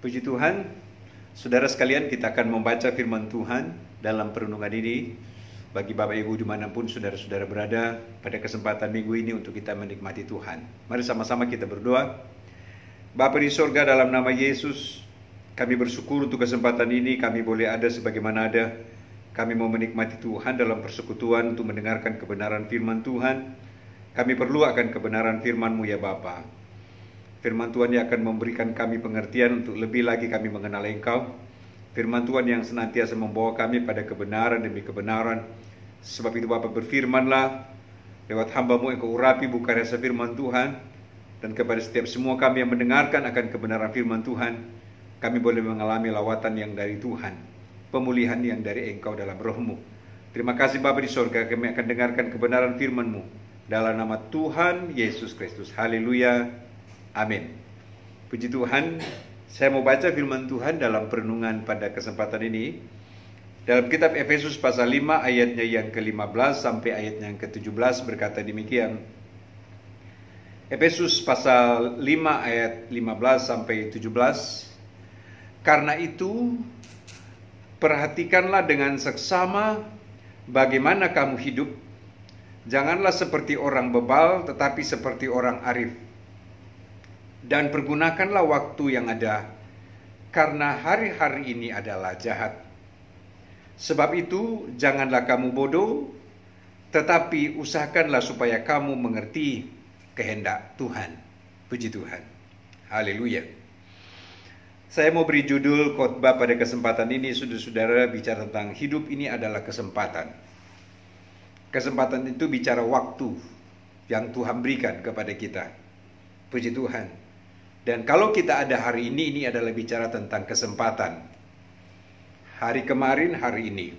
Puji Tuhan, saudara sekalian, kita akan membaca firman Tuhan dalam perenungan ini. Bagi Bapak Ibu dimanapun saudara-saudara berada, pada kesempatan minggu ini untuk kita menikmati Tuhan. Mari sama-sama kita berdoa. Bapa di sorga, dalam nama Yesus, kami bersyukur untuk kesempatan ini. Kami boleh ada sebagaimana ada. Kami mau menikmati Tuhan dalam persekutuan untuk mendengarkan kebenaran firman Tuhan. Kami perlu akan kebenaran firman-Mu ya Bapa. Firman Tuhan yang akan memberikan kami pengertian untuk lebih lagi kami mengenal Engkau. Firman Tuhan yang senantiasa membawa kami pada kebenaran demi kebenaran. Sebab itu Bapa, berfirmanlah lewat hamba-Mu Engkau urapi buka rasa firman Tuhan. Dan kepada setiap semua kami yang mendengarkan akan kebenaran firman Tuhan, kami boleh mengalami lawatan yang dari Tuhan, pemulihan yang dari Engkau dalam roh-Mu. Terima kasih Bapa di sorga, kami akan dengarkan kebenaran firman-Mu dalam nama Tuhan Yesus Kristus. Haleluya. Amin. Puji Tuhan, saya mau baca firman Tuhan dalam perenungan pada kesempatan ini. Dalam kitab Efesus pasal 5 ayatnya yang ke-15 sampai ayatnya yang ke-17 berkata demikian. Efesus pasal 5 ayat 15 sampai 17. Karena itu, perhatikanlah dengan seksama bagaimana kamu hidup. Janganlah seperti orang bebal, tetapi seperti orang arif. Dan pergunakanlah waktu yang ada, karena hari-hari ini adalah jahat. Sebab itu, janganlah kamu bodoh, tetapi usahakanlah supaya kamu mengerti kehendak Tuhan. Puji Tuhan. Haleluya. Saya mau beri judul khotbah pada kesempatan ini, saudara-saudara, bicara tentang hidup ini adalah kesempatan. Kesempatan itu bicara waktu yang Tuhan berikan kepada kita. Puji Tuhan. Dan kalau kita ada hari ini adalah bicara tentang kesempatan. Hari kemarin, hari ini.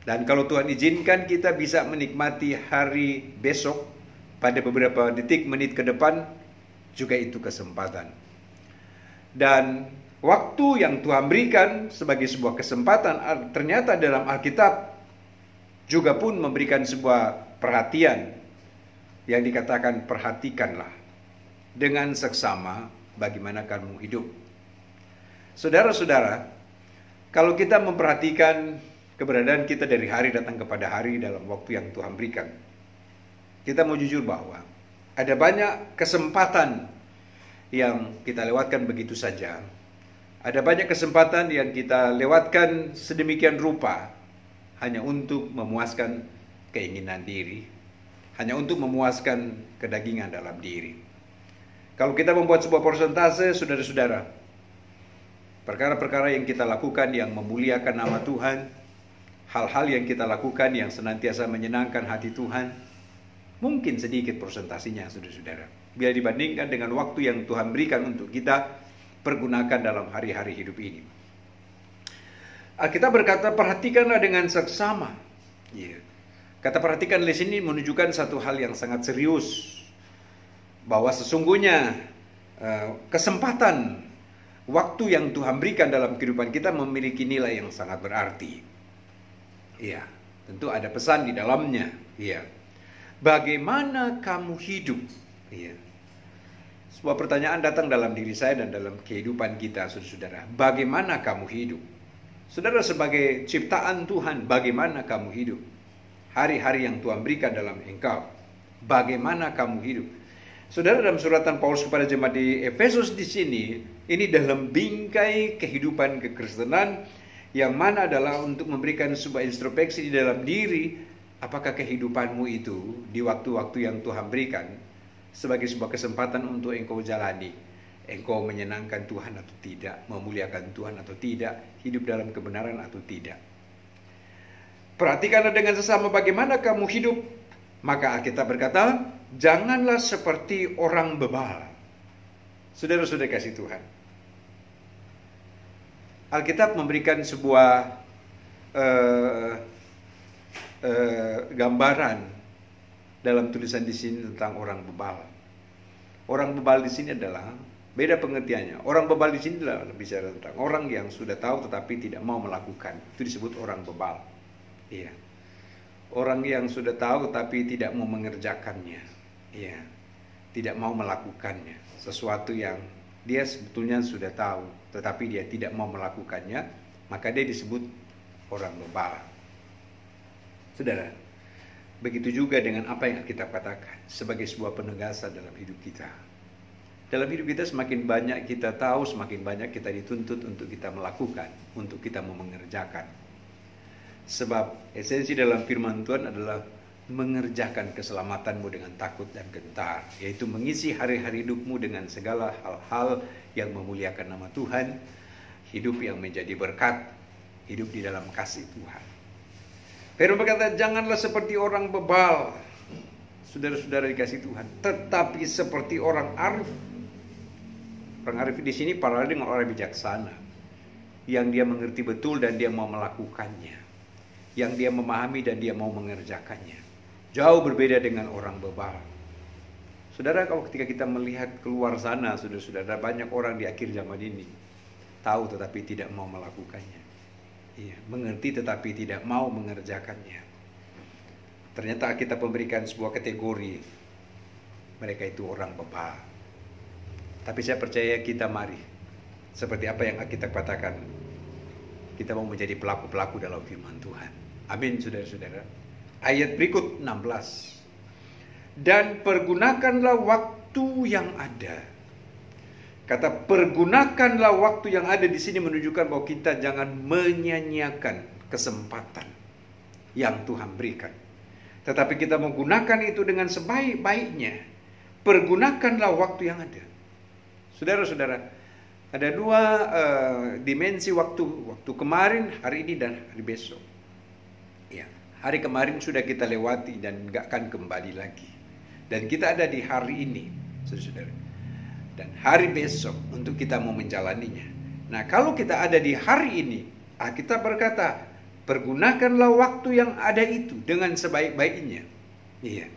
Dan kalau Tuhan izinkan kita bisa menikmati hari besok pada beberapa detik, menit ke depan, juga itu kesempatan. Dan waktu yang Tuhan berikan sebagai sebuah kesempatan, ternyata dalam Alkitab juga pun memberikan sebuah perhatian yang dikatakan perhatikanlah dengan seksama bagaimana kamu hidup. Saudara-saudara, kalau kita memperhatikan keberadaan kita dari hari datang kepada hari dalam waktu yang Tuhan berikan, kita mau jujur bahwa ada banyak kesempatan yang kita lewatkan begitu saja. Ada banyak kesempatan yang kita lewatkan sedemikian rupa hanya untuk memuaskan keinginan diri, hanya untuk memuaskan kedagingan dalam diri. Kalau kita membuat sebuah persentase, saudara-saudara, perkara-perkara yang kita lakukan yang memuliakan nama Tuhan, hal-hal yang kita lakukan yang senantiasa menyenangkan hati Tuhan, mungkin sedikit persentasinya, saudara-saudara, bila dibandingkan dengan waktu yang Tuhan berikan untuk kita pergunakan dalam hari-hari hidup ini. Alkitab berkata, perhatikanlah dengan seksama. Kata perhatikan di sini menunjukkan satu hal yang sangat serius, bahwa sesungguhnya kesempatan waktu yang Tuhan berikan dalam kehidupan kita memiliki nilai yang sangat berarti. Iya, tentu ada pesan di dalamnya. Iya. Bagaimana kamu hidup? Iya. Sebuah pertanyaan datang dalam diri saya dan dalam kehidupan kita, saudara-saudara. Bagaimana kamu hidup? Saudara, sebagai ciptaan Tuhan, bagaimana kamu hidup? Hari-hari yang Tuhan berikan dalam engkau, bagaimana kamu hidup? Saudara, dalam suratan Paulus kepada jemaat di Efesus di sini, ini dalam bingkai kehidupan kekristenan yang mana adalah untuk memberikan sebuah introspeksi di dalam diri, apakah kehidupanmu itu di waktu-waktu yang Tuhan berikan sebagai sebuah kesempatan untuk engkau jalani, engkau menyenangkan Tuhan atau tidak, memuliakan Tuhan atau tidak, hidup dalam kebenaran atau tidak. Perhatikanlah dengan sesama bagaimana kamu hidup. Maka Alkitab berkata, janganlah seperti orang bebal. Saudara-saudara kasih Tuhan, Alkitab memberikan sebuah gambaran dalam tulisan di sini tentang orang bebal. Orang bebal di sini adalah beda pengertiannya. Orang bebal di sini adalah bicara tentang orang yang sudah tahu tetapi tidak mau melakukan. Itu disebut orang bebal. Iya. Orang yang sudah tahu tapi tidak mau mengerjakannya. Iya. Tidak mau melakukannya. Sesuatu yang Dia sebetulnya sudah tahu, tetapi dia tidak mau melakukannya, maka dia disebut orang bebal. Saudara, begitu juga dengan apa yang kita katakan sebagai sebuah penegasan dalam hidup kita. Dalam hidup kita semakin banyak kita tahu, semakin banyak kita dituntut untuk kita melakukan, untuk kita mengerjakan. Sebab esensi dalam firman Tuhan adalah mengerjakan keselamatanmu dengan takut dan gentar, yaitu mengisi hari-hari hidupmu dengan segala hal-hal yang memuliakan nama Tuhan, hidup yang menjadi berkat, hidup di dalam kasih Tuhan. Firman berkata, janganlah seperti orang bebal, saudara-saudara dikasih Tuhan, tetapi seperti orang arif. Orang arif di sini paralel dengan orang bijaksana, yang dia mengerti betul dan dia mau melakukannya, yang dia memahami dan dia mau mengerjakannya. Jauh berbeda dengan orang bebal. Saudara, kalau ketika kita melihat keluar sana, saudara-saudara, banyak orang di akhir zaman ini tahu tetapi tidak mau melakukannya. Iya, mengerti tetapi tidak mau mengerjakannya. Ternyata kita memberikan sebuah kategori, mereka itu orang bebal. Tapi saya percaya kita mari, seperti apa yang kita katakan, kita mau menjadi pelaku-pelaku dalam firman Tuhan. Amin, saudara-saudara. Ayat berikut 16. Dan pergunakanlah waktu yang ada. Kata pergunakanlah waktu yang ada di sini menunjukkan bahwa kita jangan menyanyiakan kesempatan yang Tuhan berikan. Tetapi kita menggunakan itu dengan sebaik-baiknya. Pergunakanlah waktu yang ada. Saudara-saudara, ada dua dimensi waktu. Waktu kemarin, hari ini, dan hari besok. Ya, hari kemarin sudah kita lewati dan nggak akan kembali lagi. Dan kita ada di hari ini, saudara-saudara. Dan hari besok untuk kita mau menjalaninya. Nah, kalau kita ada di hari ini, kita berkata, pergunakanlah waktu yang ada itu dengan sebaik-baiknya. Iya.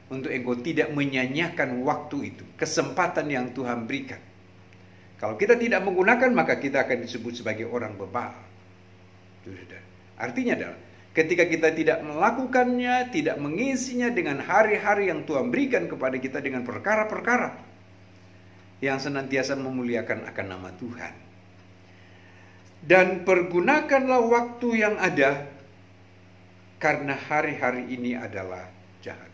Untuk engkau tidak menyanyiakan waktu itu, kesempatan yang Tuhan berikan. Kalau kita tidak menggunakan, maka kita akan disebut sebagai orang bebal. Artinya adalah, ketika kita tidak melakukannya, tidak mengisinya dengan hari-hari yang Tuhan berikan kepada kita dengan perkara-perkara yang senantiasa memuliakan akan nama Tuhan. Dan pergunakanlah waktu yang ada, karena hari-hari ini adalah jahat.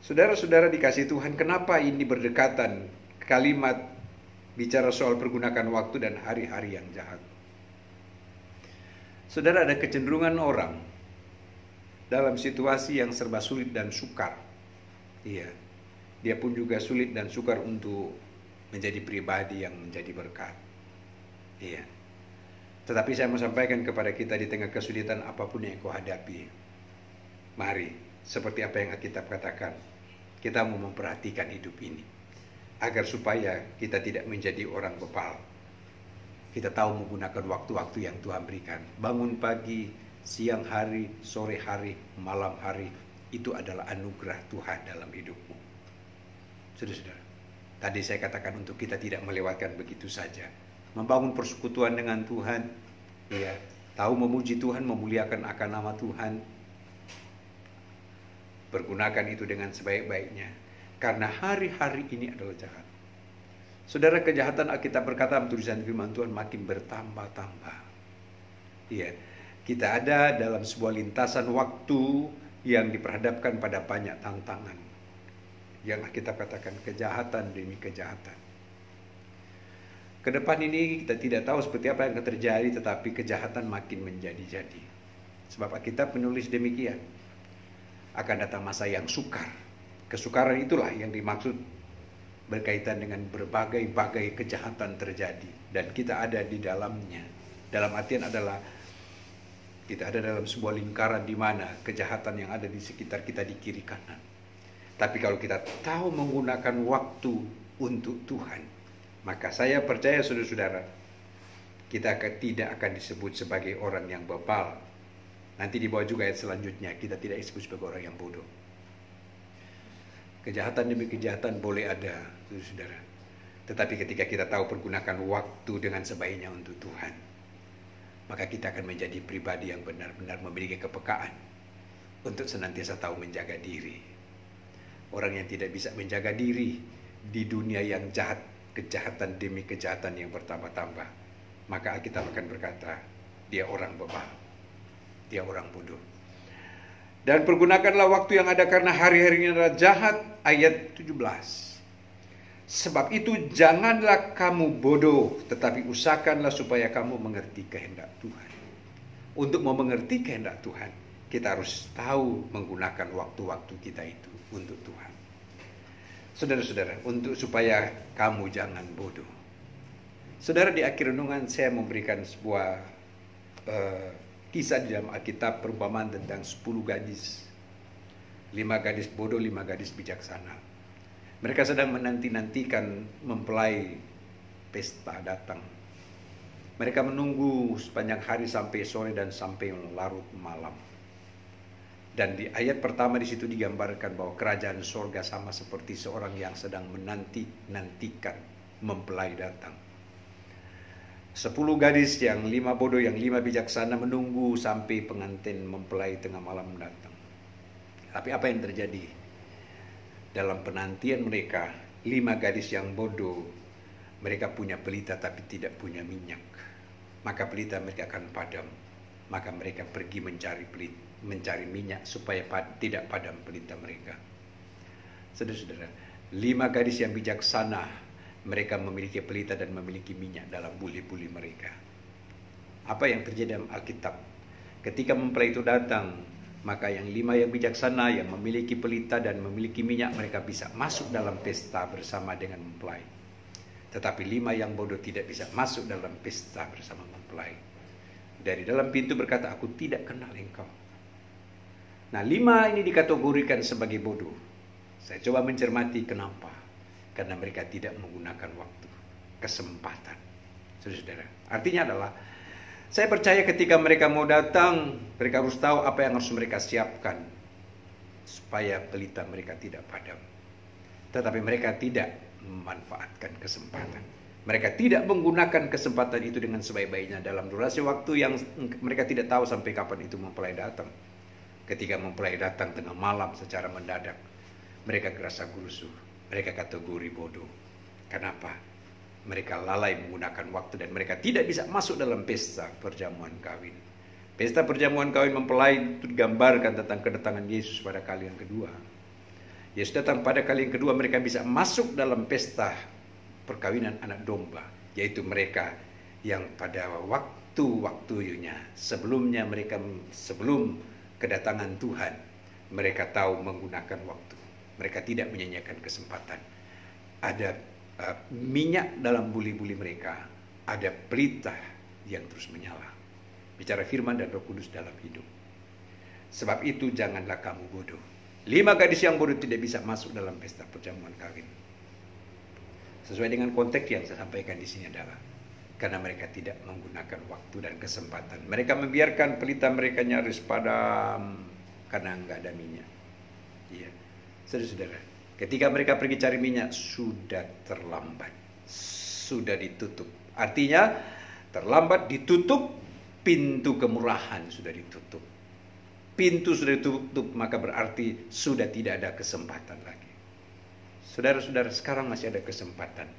Saudara-saudara dikasih Tuhan, kenapa ini berdekatan kalimat bicara soal pergunakan waktu dan hari-hari yang jahat? Saudara, ada kecenderungan orang dalam situasi yang serba sulit dan sukar. Iya, dia pun juga sulit dan sukar untuk menjadi pribadi yang menjadi berkat. Iya. Tetapi saya mau sampaikan kepada kita, di tengah kesulitan apapun yang kau hadapi, mari, seperti apa yang Alkitab katakan, kita mau memperhatikan hidup ini, agar supaya kita tidak menjadi orang bebal. Kita tahu menggunakan waktu-waktu yang Tuhan berikan. Bangun pagi, siang hari, sore hari, malam hari, itu adalah anugerah Tuhan dalam hidupmu. Saudara-saudara, tadi saya katakan untuk kita tidak melewatkan begitu saja. Membangun persekutuan dengan Tuhan, ya, tahu memuji Tuhan, memuliakan akan nama Tuhan. Pergunakan itu dengan sebaik-baiknya, karena hari-hari ini adalah jahat. Saudara, kejahatan Alkitab berkata tulisan firman Tuhan makin bertambah-tambah. Iya, kita ada dalam sebuah lintasan waktu yang diperhadapkan pada banyak tantangan. Yang Alkitab katakan kejahatan demi kejahatan. Ke depan ini kita tidak tahu seperti apa yang akan terjadi, tetapi kejahatan makin menjadi-jadi. Sebab Alkitab menulis demikian. Akan datang masa yang sukar. Kesukaran itulah yang dimaksud berkaitan dengan berbagai-bagai kejahatan terjadi. Dan kita ada di dalamnya. Dalam artian adalah kita ada dalam sebuah lingkaran di mana kejahatan yang ada di sekitar kita di kiri kanan. Tapi kalau kita tahu menggunakan waktu untuk Tuhan, maka saya percaya saudara-saudara, kita tidak akan disebut sebagai orang yang bebal. Nanti di bawah juga ayat selanjutnya, kita tidak disebut sebagai orang yang bodoh. Kejahatan demi kejahatan boleh ada, saudara. Tetapi ketika kita tahu pergunakan waktu dengan sebaiknya untuk Tuhan, maka kita akan menjadi pribadi yang benar-benar memiliki kepekaan untuk senantiasa tahu menjaga diri. Orang yang tidak bisa menjaga diri di dunia yang jahat kejahatan demi kejahatan yang bertambah-tambah, maka Alkitab akan berkata, dia orang bebal, dia orang bodoh. Dan pergunakanlah waktu yang ada karena hari-hari ini adalah jahat, ayat 17. Sebab itu janganlah kamu bodoh, tetapi usahakanlah supaya kamu mengerti kehendak Tuhan. Untuk mau mengerti kehendak Tuhan, kita harus tahu menggunakan waktu-waktu kita itu untuk Tuhan. Saudara-saudara, untuk supaya kamu jangan bodoh. Saudara, di akhir renungan saya memberikan sebuah kisah di dalam Alkitab, perumpamaan tentang 10 gadis. 5 gadis bodoh, 5 gadis bijaksana. Mereka sedang menanti-nantikan mempelai pesta datang. Mereka menunggu sepanjang hari sampai sore dan sampai larut malam. Dan di ayat pertama di situ digambarkan bahwa kerajaan sorga sama seperti seorang yang sedang menanti-nantikan mempelai datang. 10 gadis, yang 5 bodoh, yang 5 bijaksana menunggu sampai pengantin mempelai tengah malam datang. Tapi apa yang terjadi? Dalam penantian mereka, 5 gadis yang bodoh, mereka punya pelita tapi tidak punya minyak. Maka pelita mereka akan padam. Maka mereka pergi mencari minyak supaya tidak padam pelita mereka. Saudara-saudara, 5 gadis yang bijaksana, mereka memiliki pelita dan memiliki minyak dalam buli-buli mereka. Apa yang terjadi dalam Alkitab? Ketika mempelai itu datang, maka yang 5 yang bijaksana, yang memiliki pelita dan memiliki minyak, mereka bisa masuk dalam pesta bersama dengan mempelai. Tetapi 5 yang bodoh tidak bisa masuk dalam pesta bersama mempelai. Dari dalam pintu berkata, aku tidak kenal engkau. Nah, 5 ini dikategorikan sebagai bodoh. Saya coba mencermati kenapa. Karena mereka tidak menggunakan waktu, kesempatan. Saudara-saudara, artinya adalah, saya percaya ketika mereka mau datang, mereka harus tahu apa yang harus mereka siapkan supaya pelita mereka tidak padam. Tetapi mereka tidak memanfaatkan kesempatan. Mereka tidak menggunakan kesempatan itu dengan sebaik-baiknya dalam durasi waktu yang mereka tidak tahu sampai kapan itu mempelai datang. Ketika mempelai datang tengah malam secara mendadak, mereka gerasa gerusu, mereka kategori bodoh. Kenapa? Mereka lalai menggunakan waktu dan mereka tidak bisa masuk dalam pesta perjamuan kawin. Pesta perjamuan kawin mempelai itu digambarkan tentang kedatangan Yesus pada kali yang kedua. Yesus datang pada kali yang kedua, mereka bisa masuk dalam pesta perkawinan anak domba, yaitu mereka yang pada waktu-waktunya sebelumnya, sebelum kedatangan Tuhan, mereka tahu menggunakan waktu. Mereka tidak menyanyiakan kesempatan. Ada minyak dalam buli-buli mereka, ada pelita yang terus menyala. Bicara firman dan Roh Kudus dalam hidup. Sebab itu janganlah kamu bodoh. 5 gadis yang bodoh tidak bisa masuk dalam pesta perjamuan kawin. Sesuai dengan konteks yang saya sampaikan di sini adalah karena mereka tidak menggunakan waktu dan kesempatan. Mereka membiarkan pelita mereka nyaris padam karena enggak ada minyak. Iya. Saudara-saudara, ketika mereka pergi cari minyak, sudah terlambat. Sudah ditutup. Artinya, terlambat, ditutup, pintu kemurahan sudah ditutup. Pintu sudah ditutup, maka berarti sudah tidak ada kesempatan lagi. Saudara-saudara, sekarang masih ada kesempatan.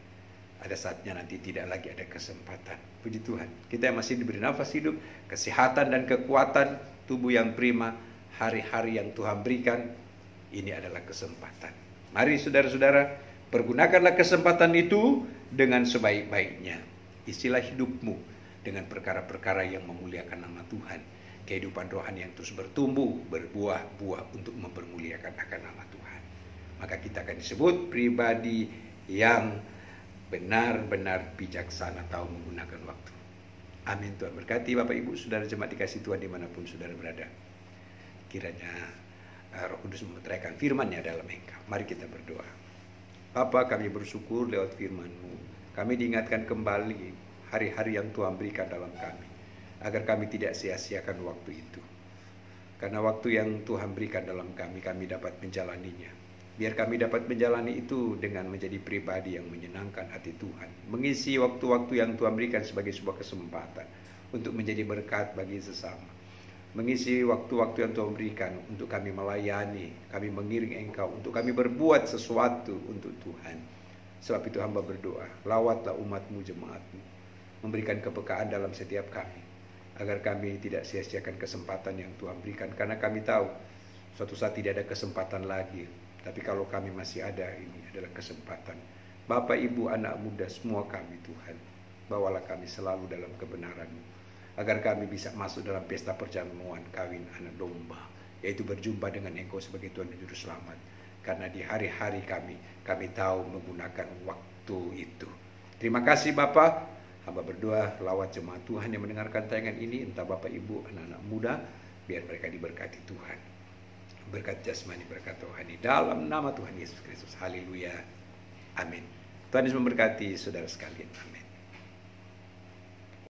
Ada saatnya nanti tidak lagi ada kesempatan. Puji Tuhan, kita masih diberi nafas hidup, kesehatan dan kekuatan, tubuh yang prima, hari-hari yang Tuhan berikan. Ini adalah kesempatan. Mari saudara-saudara, pergunakanlah kesempatan itu dengan sebaik-baiknya. Isilah hidupmu dengan perkara-perkara yang memuliakan nama Tuhan. Kehidupan rohani yang terus bertumbuh, berbuah-buah untuk mempermuliakan akan nama Tuhan. Maka kita akan disebut pribadi yang benar-benar bijaksana, tahu menggunakan waktu. Amin. Tuhan berkati Bapak Ibu, saudara jemaat dikasih Tuhan dimanapun saudara berada. Kiranya Roh Kudus memeteraikan firman-Nya dalam engkau. Mari kita berdoa. Bapa, kami bersyukur lewat firman-Mu. Kami diingatkan kembali hari-hari yang Tuhan berikan dalam kami, agar kami tidak sia-siakan waktu itu. Karena waktu yang Tuhan berikan dalam kami, kami dapat menjalaninya. Biar kami dapat menjalani itu dengan menjadi pribadi yang menyenangkan hati Tuhan. Mengisi waktu-waktu yang Tuhan berikan sebagai sebuah kesempatan untuk menjadi berkat bagi sesama. Mengisi waktu-waktu yang Tuhan berikan untuk kami melayani, kami mengiring Engkau, untuk kami berbuat sesuatu untuk Tuhan. Sebab itu hamba berdoa, lawatlah umatmu, jemaatmu, memberikan kepekaan dalam setiap kami, agar kami tidak sia-siakan kesempatan yang Tuhan berikan. Karena kami tahu suatu saat tidak ada kesempatan lagi, tapi kalau kami masih ada, ini adalah kesempatan. Bapak, Ibu, anak muda, semua kami Tuhan, bawalah kami selalu dalam kebenaran-Mu, agar kami bisa masuk dalam pesta perjamuan kawin anak domba, yaitu berjumpa dengan Engkau sebagai Tuhan dan Juru Selamat. Karena di hari-hari kami tahu menggunakan waktu itu. Terima kasih Bapak. Hamba berdoa lawat jemaat Tuhan yang mendengarkan tayangan ini, entah Bapak, Ibu, anak-anak muda, biar mereka diberkati Tuhan. Berkat jasmani, berkat rohani, dalam nama Tuhan Yesus Kristus. Haleluya. Amin. Tuhan Yesus memberkati saudara sekalian. Amin.